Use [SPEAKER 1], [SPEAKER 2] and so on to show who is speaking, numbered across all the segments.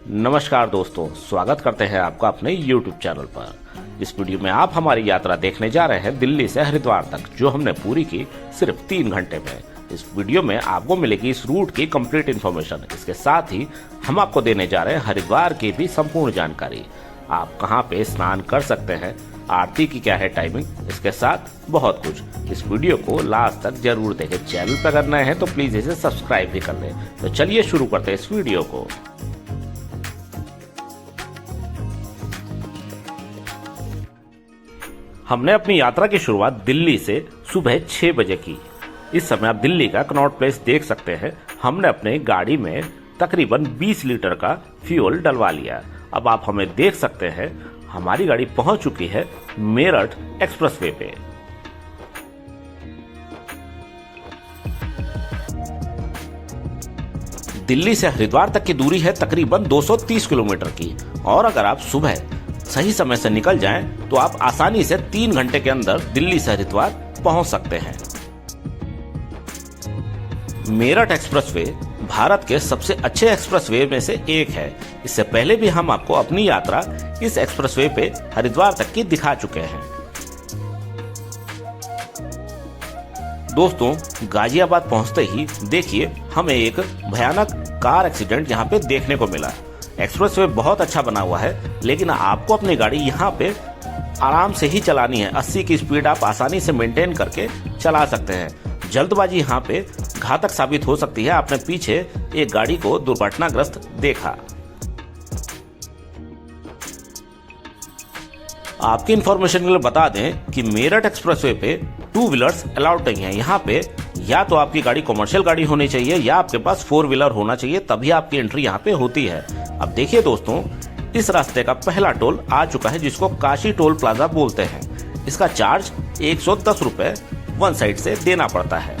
[SPEAKER 1] नमस्कार दोस्तों, स्वागत करते हैं आपका अपने YouTube चैनल पर। इस वीडियो में आप हमारी यात्रा देखने जा रहे हैं दिल्ली से हरिद्वार तक, जो हमने पूरी की सिर्फ 3 घंटे में। इस वीडियो में आपको मिलेगी इस रूट की कंप्लीट इन्फॉर्मेशन। इसके साथ ही हम आपको देने जा रहे हैं हरिद्वार की भी संपूर्ण जानकारी। आप कहाँ पे स्नान कर सकते हैं, आरती की क्या है टाइमिंग, इसके साथ बहुत कुछ। इस वीडियो को लास्ट तक जरूर देखें। चैनल पर अगर नए हैं तो प्लीज इसे सब्सक्राइब भी कर लें। तो चलिए शुरू करते हैं इस वीडियो को। हमने अपनी यात्रा की शुरुआत दिल्ली से सुबह 6 बजे की। इस समय आप दिल्ली का कनॉट प्लेस देख सकते हैं। हमने अपने गाड़ी में तकरीबन 20 लीटर का फ्यूल डलवा लिया। अब आप हमें देख सकते हैं, हमारी गाड़ी पहुंच चुकी है मेरठ एक्सप्रेसवे पे। दिल्ली से हरिद्वार तक की दूरी है तकरीबन 230 किलोमीटर की, और अगर आप सुबह सही समय से निकल जाएं तो आप आसानी से 3 घंटे के अंदर दिल्ली से हरिद्वार पहुंच सकते हैं। मेरठ एक्सप्रेसवे भारत के सबसे अच्छे एक्सप्रेसवे में से एक है। इससे पहले भी हम आपको अपनी यात्रा इस एक्सप्रेसवे पे हरिद्वार तक की दिखा चुके हैं। दोस्तों, गाजियाबाद पहुंचते ही देखिए हमें एक भयानक कार एक्सीडेंट यहाँ पे देखने को मिला। एक्सप्रेसवे बहुत अच्छा बना हुआ है, लेकिन आपको अपनी गाड़ी यहाँ पे आराम से ही चलानी है। 80 की स्पीड आप आसानी से मेंटेन करके चला सकते हैं। जल्दबाजी यहाँ पे घातक साबित हो सकती है। आपने पीछे एक गाड़ी को दुर्घटनाग्रस्त देखा। आपकी इंफॉर्मेशन के लिए बता दें कि मेरठ एक्सप्रेसवे पे 2 व्हीलर्स अलाउड नहीं है। यहाँ पे या तो आपकी गाड़ी कमर्शियल गाड़ी होनी चाहिए या आपके पास 4 व्हीलर होना चाहिए, तभी आपकी एंट्री यहाँ पे होती है। अब देखिए दोस्तों, इस रास्ते का पहला टोल आ चुका है, जिसको काशी टोल प्लाजा बोलते हैं। इसका चार्ज 110 रुपए वन साइड से देना पड़ता है।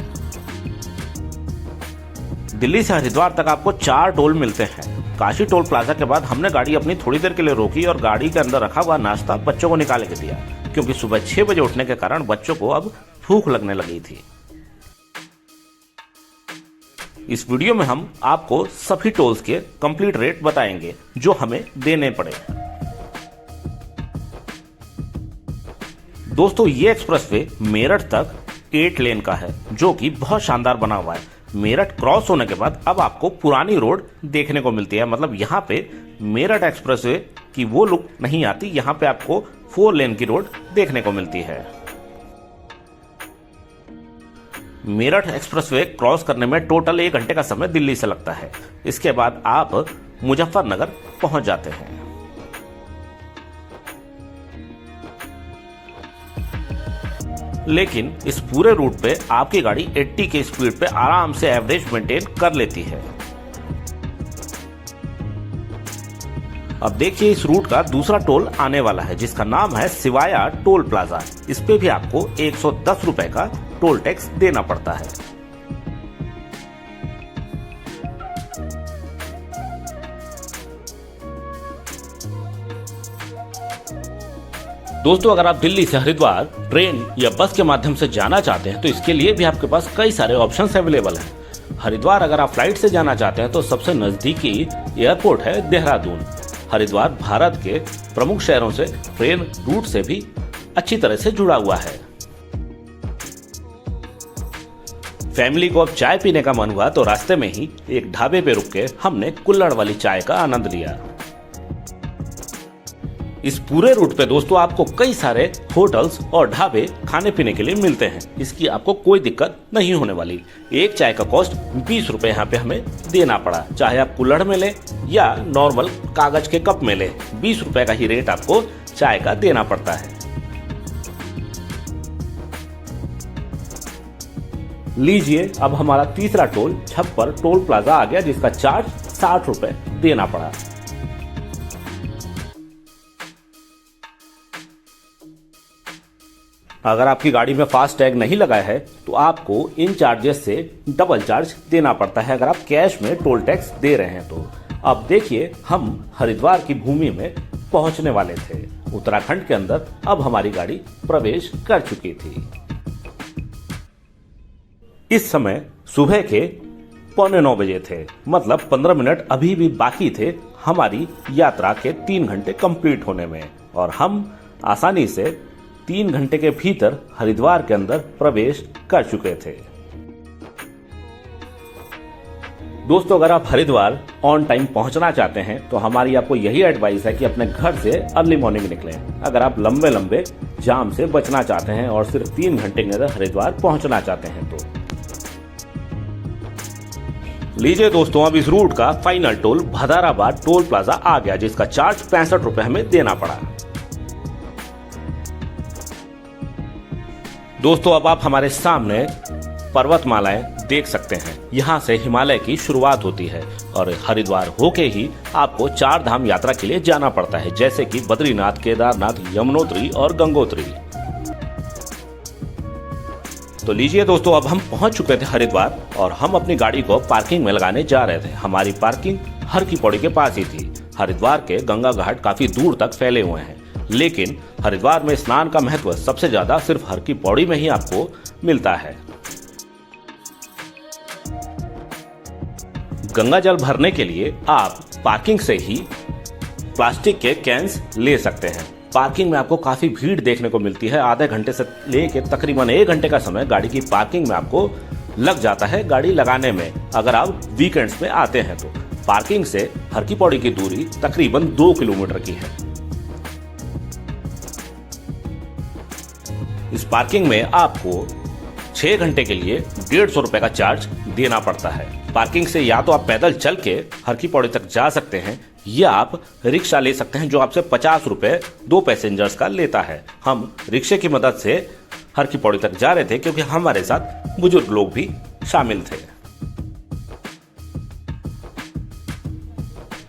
[SPEAKER 1] दिल्ली से हरिद्वार तक आपको 4 टोल मिलते हैं। काशी टोल प्लाजा के बाद हमने गाड़ी अपनी थोड़ी देर के लिए रोकी और गाड़ी के अंदर रखा हुआ नाश्ता बच्चों को निकाल के दिया, क्योंकि सुबह 6 बजे उठने के कारण बच्चों को अब भूख लगने लगी थी। इस वीडियो में हम आपको सभी टोल्स के कंप्लीट रेट बताएंगे जो हमें देने पड़े। दोस्तों, ये एक्सप्रेसवे मेरठ तक 8 लेन का है, जो कि बहुत शानदार बना हुआ है। मेरठ क्रॉस होने के बाद अब आपको पुरानी रोड देखने को मिलती है। मतलब यहाँ पे मेरठ एक्सप्रेसवे की वो लुक नहीं आती। यहाँ पे आपको 4 लेन की रोड देखने को मिलती है। मेरठ एक्सप्रेसवे क्रॉस करने में टोटल 1 घंटे का समय दिल्ली से लगता है। इसके बाद आप मुजफ्फरनगर पहुंच जाते हैं। लेकिन इस पूरे रूट पे आपकी गाड़ी 80 की स्पीड पे आराम से एवरेज मेंटेन कर लेती है। अब देखिए, इस रूट का दूसरा टोल आने वाला है, जिसका नाम है सिवाया टोल प्लाजा। इस पे भी आपको 110 रुपए का टोल टैक्स देना पड़ता है। दोस्तों, अगर आप दिल्ली से हरिद्वार ट्रेन या बस के माध्यम से जाना चाहते हैं तो इसके लिए भी आपके पास कई सारे ऑप्शंस अवेलेबल हैं। हरिद्वार अगर आप फ्लाइट से जाना चाहते हैं तो सबसे नजदीकी एयरपोर्ट है देहरादून। हरिद्वार भारत के प्रमुख शहरों से ट्रेन रूट से भी अच्छी तरह से जुड़ा हुआ है। फैमिली को अब चाय पीने का मन हुआ तो रास्ते में ही एक ढाबे पे रुक के हमने कुल्हड़ वाली चाय का आनंद लिया। इस पूरे रूट पे दोस्तों आपको कई सारे होटल्स और ढाबे खाने पीने के लिए मिलते हैं। इसकी आपको कोई दिक्कत नहीं होने वाली। एक चाय का कॉस्ट 20 रुपए यहाँ पे हमें देना पड़ा। चाहे आप कुल्हड़ में ले या नॉर्मल कागज के कप में ले, 20 रुपए का ही रेट आपको चाय का देना पड़ता है। लीजिए, अब हमारा तीसरा टोल छप्पर टोल प्लाजा आ गया, जिसका चार्ज 60 रुपए देना पड़ा। अगर आपकी गाड़ी में फास्ट टैग नहीं लगा है तो आपको इन चार्जेस से डबल चार्ज देना पड़ता है अगर आप कैश में टोल टैक्स दे रहे हैं तो। अब देखिए, हम हरिद्वार की भूमि में पहुंचने वाले थे। उत्तराखंड के अंदर अब हमारी गाड़ी प्रवेश कर चुकी थी। इस समय सुबह के 8:45 बजे थे। मतलब 15 मिनट अभी भी बाकी थे हमारी यात्रा के 3 घंटे कंप्लीट होने में और हम आसानी से 3 घंटे के भीतर हरिद्वार के अंदर प्रवेश कर चुके थे। दोस्तों, अगर आप हरिद्वार ऑन टाइम पहुंचना चाहते हैं तो हमारी आपको यही एडवाइस है कि अपने घर से अर्ली मॉर्निंग निकलें। अगर आप लंबे लंबे जाम से बचना चाहते हैं और सिर्फ 3 घंटे के अंदर हरिद्वार पहुंचना चाहते हैं तो लीजिए दोस्तों, अब इस रूट का फाइनल टोल भदाराबाद टोल प्लाजा आ गया, जिसका चार्ज 65 रुपए हमें देना पड़ा। दोस्तों, अब आप हमारे सामने पर्वतमालाएं देख सकते हैं। यहाँ से हिमालय की शुरुआत होती है और हरिद्वार होके ही आपको 4 धाम यात्रा के लिए जाना पड़ता है, जैसे कि बद्रीनाथ, केदारनाथ, यमुनोत्री और गंगोत्री। तो लीजिए दोस्तों, अब हम पहुंच चुके थे हरिद्वार और हम अपनी गाड़ी को पार्किंग में लगाने जा रहे थे। हमारी पार्किंग हर की पौड़ी के पास ही थी। हरिद्वार के गंगा घाट काफी दूर तक फैले हुए हैं, लेकिन हरिद्वार में स्नान का महत्व सबसे ज्यादा सिर्फ हर की पौड़ी में ही आपको मिलता है। गंगा जल भरने के लिए आप पार्किंग से ही प्लास्टिक के कैंस ले सकते हैं। पार्किंग में आपको काफी भीड़ देखने को मिलती है। आधे घंटे से लेकर तकरीबन 1 घंटे का समय गाड़ी की पार्किंग में आपको लग जाता है गाड़ी लगाने में, अगर आप वीकेंड्स में आते हैं तो। पार्किंग से हर की पौड़ी की दूरी तकरीबन 2 किलोमीटर की है। इस पार्किंग में आपको 6 घंटे के लिए 150 रुपए का चार्ज देना पड़ता है। पार्किंग से या तो आप पैदल चल के हर की पौड़ी तक जा सकते हैं या आप रिक्शा ले सकते हैं, जो आपसे 50 रुपए 2 पैसेंजर्स का लेता है। हम रिक्शे की मदद से हर की पौड़ी तक जा रहे थे क्योंकि हमारे साथ बुजुर्ग लोग भी शामिल थे।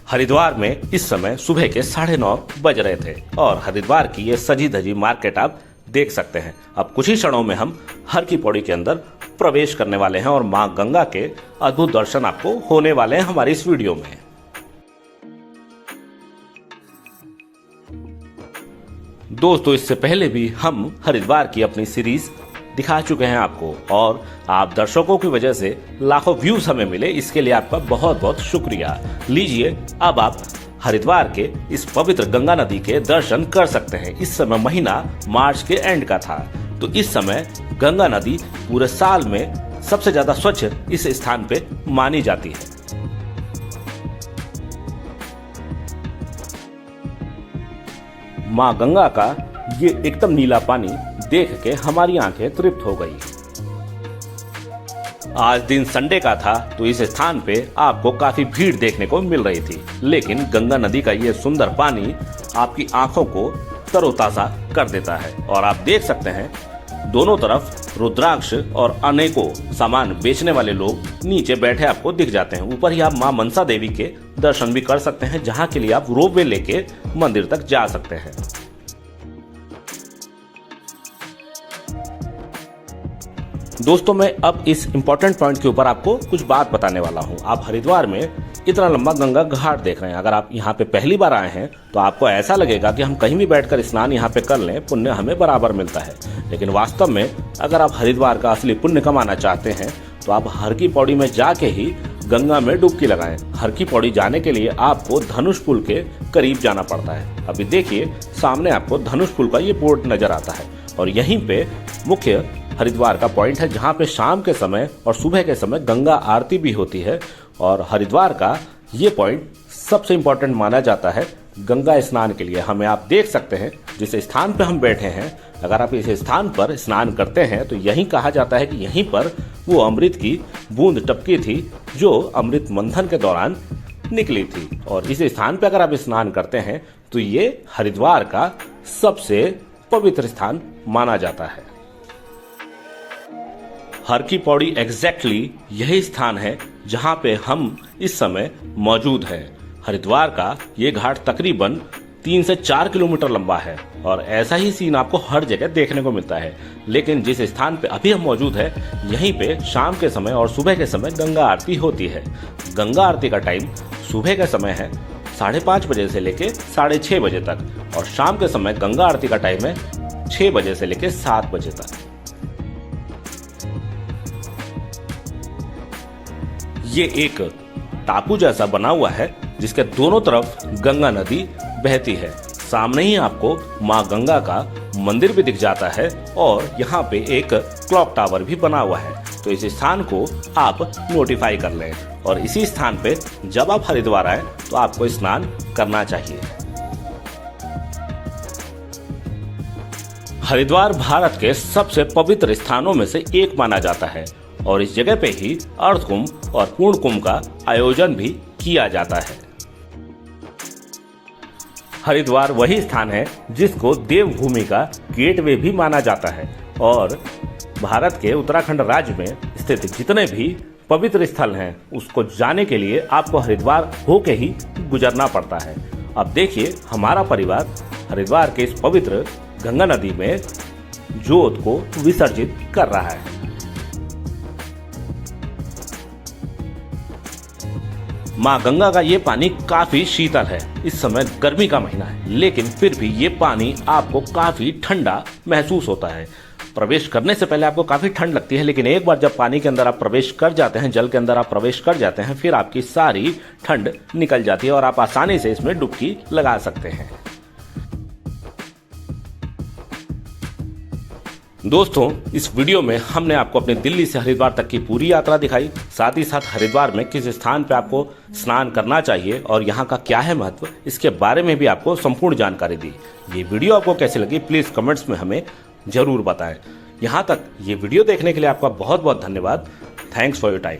[SPEAKER 1] हरिद्वार में इस समय सुबह के 9:30 बज रहे थे और हरिद्वार की ये सजी धजी मार्केट आप देख सकते हैं। अब कुछ ही क्षणों में हम हर की पौड़ी के अंदर प्रवेश करने वाले हैं और मां गंगा के अद्भुत दर्शन आपको होने वाले हैं हमारी इस वीडियो में। दोस्तों, इससे पहले भी हम हरिद्वार की अपनी सीरीज दिखा चुके हैं आपको और आप दर्शकों की वजह से लाखों व्यूज हमें मिले, इसके लिए आपका बहुत बहुत शुक्रिया। लीजिए, अब आप हरिद्वार के इस पवित्र गंगा नदी के दर्शन कर सकते हैं। इस समय महीना मार्च के एंड का था, तो इस समय गंगा नदी पूरे साल में सबसे ज्यादा स्वच्छ इस स्थान पे मानी जाती है। मां गंगा का ये एकदम नीला पानी देख के हमारी आंखें तृप्त हो गई। आज दिन संडे का था, तो इस स्थान पे आपको काफी भीड़ देखने को मिल रही थी, लेकिन गंगा नदी का ये सुंदर पानी आपकी आंखों को तरोताजा कर देता है। और आप देख सकते हैं दोनों तरफ रुद्राक्ष और अनेकों सामान बेचने वाले लोग नीचे बैठे आपको दिख जाते हैं। ऊपर ही आप मां मनसा देवी के दर्शन भी कर सकते हैं, जहां के लिए आप रोपवे लेके मंदिर तक जा सकते हैं। दोस्तों, मैं अब इस इम्पोर्टेंट पॉइंट के ऊपर आपको कुछ बात बताने वाला हूं। आप हरिद्वार में इतना लंबा गंगा घाट देख रहे हैं। अगर आप यहाँ पे पहली बार आए हैं तो आपको ऐसा लगेगा कि हम कहीं भी बैठकर स्नान यहाँ पे कर लें, पुण्य हमें बराबर मिलता है। लेकिन वास्तव में अगर आप हरिद्वार का असली पुण्य कमाना चाहते हैं तो आप हर की पौड़ी में जाके ही गंगा में डुबकी लगाएं। हर की पौड़ी जाने के लिए आपको धनुष पुल के करीब जाना पड़ता है। अभी देखिए, सामने आपको धनुष पुल का ये बोर्ड नजर आता है और यहीं पे मुख्य हरिद्वार का पॉइंट है, जहां पे शाम के समय और सुबह के समय गंगा आरती भी होती है। और हरिद्वार का ये पॉइंट सबसे इम्पोर्टेंट माना जाता है गंगा स्नान के लिए। हमें आप देख सकते हैं जिस स्थान पे हम बैठे हैं, अगर आप इस स्थान पर स्नान करते हैं तो यही कहा जाता है कि यहीं पर वो अमृत की बूंद टपकी थी जो अमृत मंथन के दौरान निकली थी। और इस स्थान पर अगर आप स्नान करते हैं तो ये हरिद्वार का सबसे पवित्र स्थान माना जाता है। हर की पौड़ी एग्जैक्टली यही स्थान है जहां पे हम इस समय मौजूद हैं। हरिद्वार का ये घाट तकरीबन 3 से 4 किलोमीटर लंबा है और ऐसा ही सीन आपको हर जगह देखने को मिलता है। लेकिन जिस स्थान पे अभी हम मौजूद है, यहीं पे शाम के समय और सुबह के समय गंगा आरती होती है। गंगा आरती का टाइम सुबह का समय है 5:30 बजे से लेके 6:30 बजे तक और शाम के समय गंगा आरती का टाइम है 6 बजे से लेके 7 बजे तक। ये एक टापू जैसा बना हुआ है जिसके दोनों तरफ गंगा नदी बहती है। सामने ही आपको माँ गंगा का मंदिर भी दिख जाता है और यहाँ पे एक क्लॉक टावर भी बना हुआ है। तो इस स्थान को आप नोटिफाई कर लें और इसी स्थान पे जब आप हरिद्वार आए तो आपको स्नान करना चाहिए। हरिद्वार भारत के सबसे पवित्र स्थानों में से एक माना जाता है और इस जगह पे ही अर्ध कुंभ और पूर्ण कुंभ का आयोजन भी किया जाता है। हरिद्वार वही स्थान है जिसको देवभूमि का गेटवे भी माना जाता है और भारत के उत्तराखंड राज्य में स्थित जितने भी पवित्र स्थल हैं उसको जाने के लिए आपको हरिद्वार होके ही गुजरना पड़ता है। अब देखिए हमारा परिवार हरिद्वार के इस पवित्र गंगा नदी में जोत को विसर्जित कर रहा है। माँ गंगा का ये पानी काफी शीतल है। इस समय गर्मी का महीना है लेकिन फिर भी ये पानी आपको काफी ठंडा महसूस होता है। प्रवेश करने से पहले आपको काफी ठंड लगती है लेकिन एक बार जब पानी के अंदर आप प्रवेश कर जाते हैं, जल के अंदर आप प्रवेश कर जाते हैं, फिर आपकी सारी ठंड निकल जाती है और आप आसानी से इसमें डुबकी लगा सकते हैं। दोस्तों, इस वीडियो में हमने आपको अपने दिल्ली से हरिद्वार तक की पूरी यात्रा दिखाई, साथ ही साथ हरिद्वार में किस स्थान पर आपको स्नान करना चाहिए और यहाँ का क्या है महत्व, इसके बारे में भी आपको संपूर्ण जानकारी दी। ये वीडियो आपको कैसी लगी प्लीज कमेंट्स में हमें जरूर बताएं। यहाँ तक ये वीडियो देखने के लिए आपका बहुत बहुत धन्यवाद। Thanks for your time.